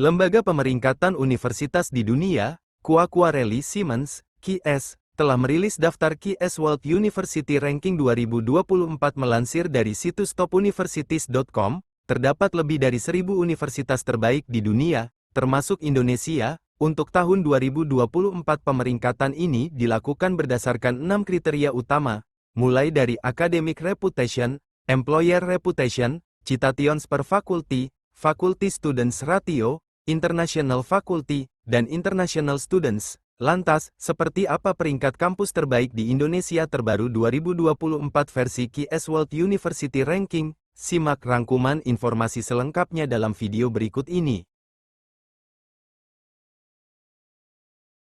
Lembaga Pemeringkatan Universitas di Dunia, Quacquarelli Simmons, QS, telah merilis daftar QS World University Ranking 2024 melansir dari situs topuniversities.com, terdapat lebih dari 1.000 universitas terbaik di dunia, termasuk Indonesia. Untuk tahun 2024 pemeringkatan ini dilakukan berdasarkan 6 kriteria utama, mulai dari Academic Reputation, Employer Reputation, citations per faculty, Faculty Students Ratio, International Faculty, dan International Students. Lantas, seperti apa peringkat kampus terbaik di Indonesia terbaru 2024 versi QS World University Ranking? Simak rangkuman informasi selengkapnya dalam video berikut ini.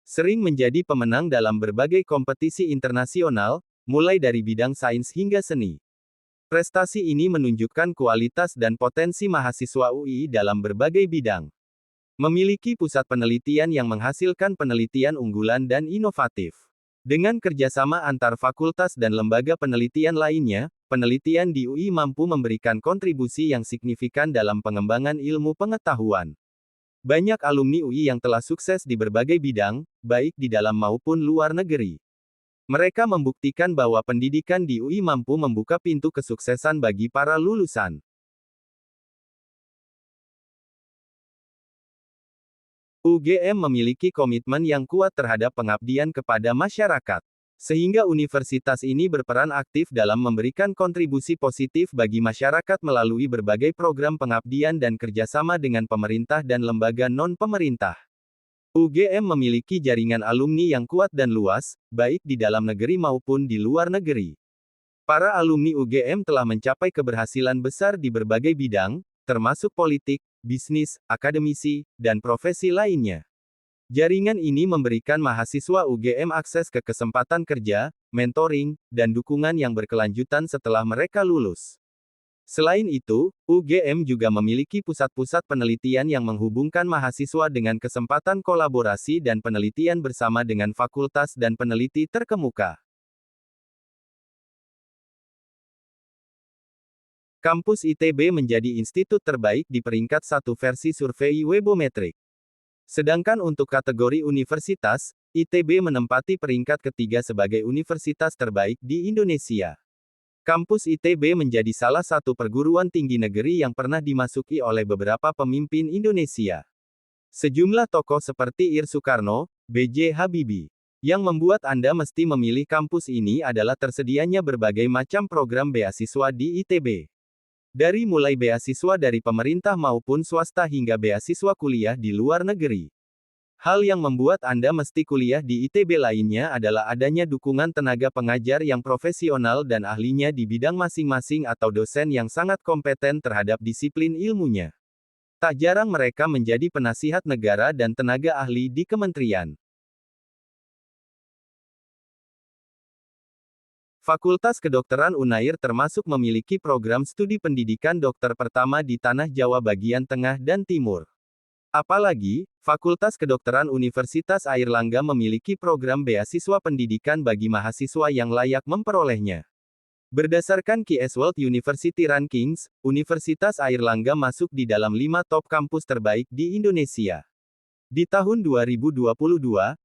Sering menjadi pemenang dalam berbagai kompetisi internasional, mulai dari bidang sains hingga seni. Prestasi ini menunjukkan kualitas dan potensi mahasiswa UI dalam berbagai bidang. Memiliki pusat penelitian yang menghasilkan penelitian unggulan dan inovatif. Dengan kerjasama antar fakultas dan lembaga penelitian lainnya, penelitian di UI mampu memberikan kontribusi yang signifikan dalam pengembangan ilmu pengetahuan. Banyak alumni UI yang telah sukses di berbagai bidang, baik di dalam maupun luar negeri. Mereka membuktikan bahwa pendidikan di UI mampu membuka pintu kesuksesan bagi para lulusan. UGM memiliki komitmen yang kuat terhadap pengabdian kepada masyarakat, sehingga universitas ini berperan aktif dalam memberikan kontribusi positif bagi masyarakat melalui berbagai program pengabdian dan kerjasama dengan pemerintah dan lembaga non-pemerintah. UGM memiliki jaringan alumni yang kuat dan luas, baik di dalam negeri maupun di luar negeri. Para alumni UGM telah mencapai keberhasilan besar di berbagai bidang, termasuk politik, bisnis, akademisi, dan profesi lainnya. Jaringan ini memberikan mahasiswa UGM akses ke kesempatan kerja, mentoring, dan dukungan yang berkelanjutan setelah mereka lulus. Selain itu, UGM juga memiliki pusat-pusat penelitian yang menghubungkan mahasiswa dengan kesempatan kolaborasi dan penelitian bersama dengan fakultas dan peneliti terkemuka. Kampus ITB menjadi institut terbaik di peringkat 1 versi survei Webometric. Sedangkan untuk kategori universitas, ITB menempati peringkat ketiga sebagai universitas terbaik di Indonesia. Kampus ITB menjadi salah satu perguruan tinggi negeri yang pernah dimasuki oleh beberapa pemimpin Indonesia. Sejumlah tokoh seperti Ir Soekarno, B.J. Habibie. Yang membuat Anda mesti memilih kampus ini adalah tersedianya berbagai macam program beasiswa di ITB. Dari mulai beasiswa dari pemerintah maupun swasta hingga beasiswa kuliah di luar negeri. Hal yang membuat Anda mesti kuliah di ITB lainnya adalah adanya dukungan tenaga pengajar yang profesional dan ahlinya di bidang masing-masing atau dosen yang sangat kompeten terhadap disiplin ilmunya. Tak jarang mereka menjadi penasihat negara dan tenaga ahli di kementerian. Fakultas Kedokteran UNAIR termasuk memiliki program studi pendidikan dokter pertama di Tanah Jawa bagian tengah dan timur. Apalagi, Fakultas Kedokteran Universitas Airlangga memiliki program beasiswa pendidikan bagi mahasiswa yang layak memperolehnya. Berdasarkan QS World University Rankings, Universitas Airlangga masuk di dalam 5 top kampus terbaik di Indonesia. Di tahun 2022,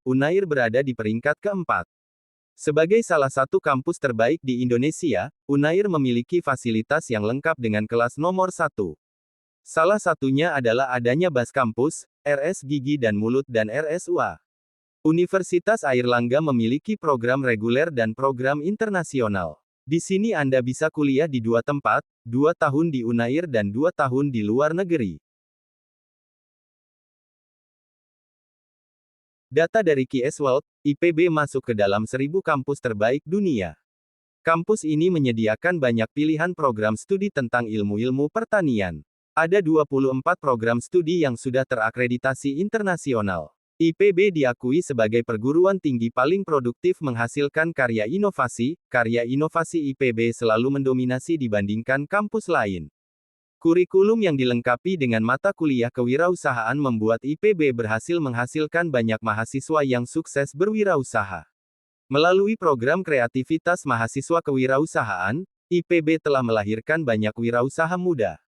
UNAIR berada di peringkat keempat. Sebagai salah satu kampus terbaik di Indonesia, UNAIR memiliki fasilitas yang lengkap dengan kelas nomor 1. Salah satunya adalah adanya BAS kampus, RS Gigi dan Mulut dan RSUA. Universitas Airlangga memiliki program reguler dan program internasional. Di sini Anda bisa kuliah di 2 tempat, 2 tahun di UNAIR dan 2 tahun di luar negeri. Data dari QS World, IPB masuk ke dalam 1.000 kampus terbaik dunia. Kampus ini menyediakan banyak pilihan program studi tentang ilmu-ilmu pertanian. Ada 24 program studi yang sudah terakreditasi internasional. IPB diakui sebagai perguruan tinggi paling produktif menghasilkan karya inovasi. Karya inovasi IPB selalu mendominasi dibandingkan kampus lain. Kurikulum yang dilengkapi dengan mata kuliah kewirausahaan membuat IPB berhasil menghasilkan banyak mahasiswa yang sukses berwirausaha. Melalui program kreativitas mahasiswa kewirausahaan, IPB telah melahirkan banyak wirausaha muda.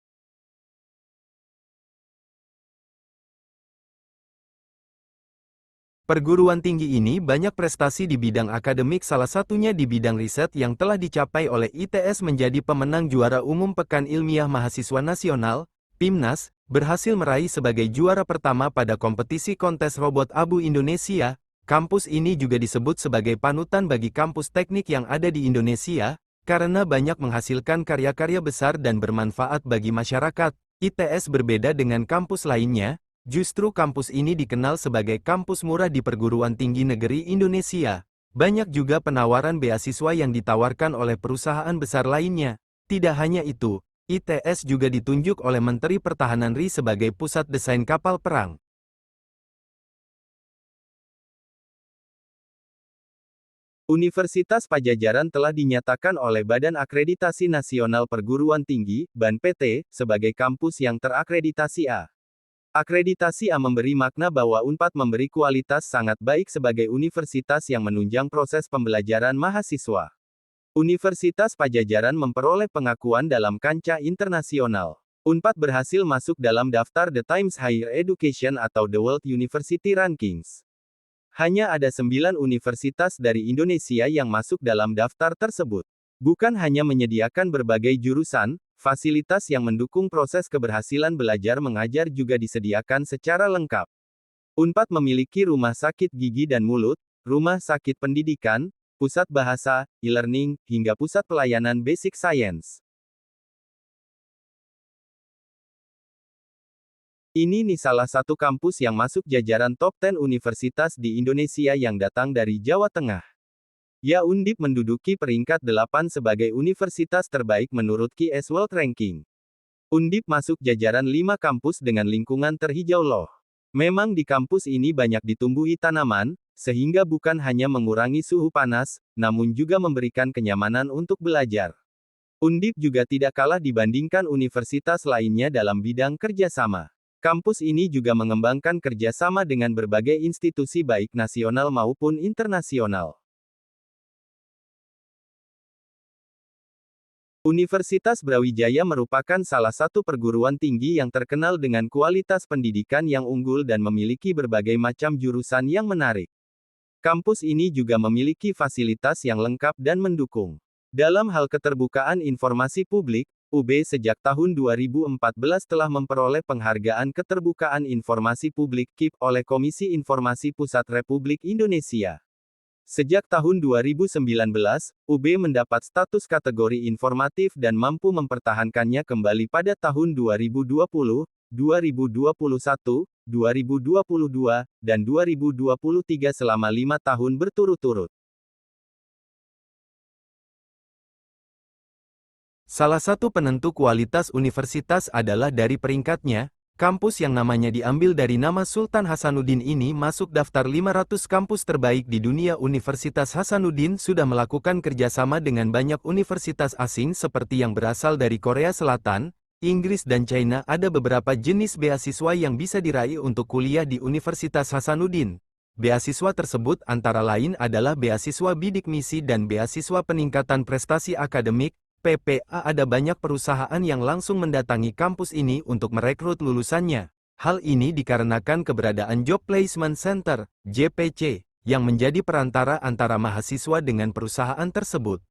Perguruan tinggi ini banyak prestasi di bidang akademik, salah satunya di bidang riset yang telah dicapai oleh ITS menjadi pemenang juara umum Pekan Ilmiah Mahasiswa Nasional, PIMNAS, berhasil meraih sebagai juara pertama pada kompetisi kontes robot abu Indonesia. Kampus ini juga disebut sebagai panutan bagi kampus teknik yang ada di Indonesia, karena banyak menghasilkan karya-karya besar dan bermanfaat bagi masyarakat. ITS berbeda dengan kampus lainnya. Justru kampus ini dikenal sebagai kampus murah di perguruan tinggi negeri Indonesia. Banyak juga penawaran beasiswa yang ditawarkan oleh perusahaan besar lainnya. Tidak hanya itu, ITS juga ditunjuk oleh Menteri Pertahanan RI sebagai pusat desain kapal perang. Universitas Padjadjaran telah dinyatakan oleh Badan Akreditasi Nasional Perguruan Tinggi, BAN PT, sebagai kampus yang terakreditasi A. Akreditasi A memberi makna bahwa Unpad memberi kualitas sangat baik sebagai universitas yang menunjang proses pembelajaran mahasiswa. Universitas Padjadjaran memperoleh pengakuan dalam kancah internasional. Unpad berhasil masuk dalam daftar The Times Higher Education atau The World University Rankings. Hanya ada 9 universitas dari Indonesia yang masuk dalam daftar tersebut. Bukan hanya menyediakan berbagai jurusan, fasilitas yang mendukung proses keberhasilan belajar mengajar juga disediakan secara lengkap. Unpad memiliki rumah sakit gigi dan mulut, rumah sakit pendidikan, pusat bahasa, e-learning, hingga pusat pelayanan basic science. Ini nih salah satu kampus yang masuk jajaran top 10 universitas di Indonesia yang datang dari Jawa Tengah. Ya, Undip menduduki peringkat 8 sebagai universitas terbaik menurut QS World Ranking. Undip masuk jajaran 5 kampus dengan lingkungan terhijau loh. Memang di kampus ini banyak ditumbuhi tanaman, sehingga bukan hanya mengurangi suhu panas, namun juga memberikan kenyamanan untuk belajar. Undip juga tidak kalah dibandingkan universitas lainnya dalam bidang kerjasama. Kampus ini juga mengembangkan kerjasama dengan berbagai institusi baik nasional maupun internasional. Universitas Brawijaya merupakan salah satu perguruan tinggi yang terkenal dengan kualitas pendidikan yang unggul dan memiliki berbagai macam jurusan yang menarik. Kampus ini juga memiliki fasilitas yang lengkap dan mendukung. Dalam hal keterbukaan informasi publik, UB sejak tahun 2014 telah memperoleh penghargaan Keterbukaan Informasi Publik KIP oleh Komisi Informasi Pusat Republik Indonesia. Sejak tahun 2019, UB mendapat status kategori informatif dan mampu mempertahankannya kembali pada tahun 2020, 2021, 2022, dan 2023 selama 5 tahun berturut-turut. Salah satu penentu kualitas universitas adalah dari peringkatnya. Kampus yang namanya diambil dari nama Sultan Hasanuddin ini masuk daftar 500 kampus terbaik di dunia. Universitas Hasanuddin sudah melakukan kerjasama dengan banyak universitas asing seperti yang berasal dari Korea Selatan, Inggris dan China. Ada beberapa jenis beasiswa yang bisa diraih untuk kuliah di Universitas Hasanuddin. Beasiswa tersebut antara lain adalah beasiswa bidik misi dan beasiswa peningkatan prestasi akademik. PPA. Ada banyak perusahaan yang langsung mendatangi kampus ini untuk merekrut lulusannya. Hal ini dikarenakan keberadaan Job Placement Center, JPC, yang menjadi perantara antara mahasiswa dengan perusahaan tersebut.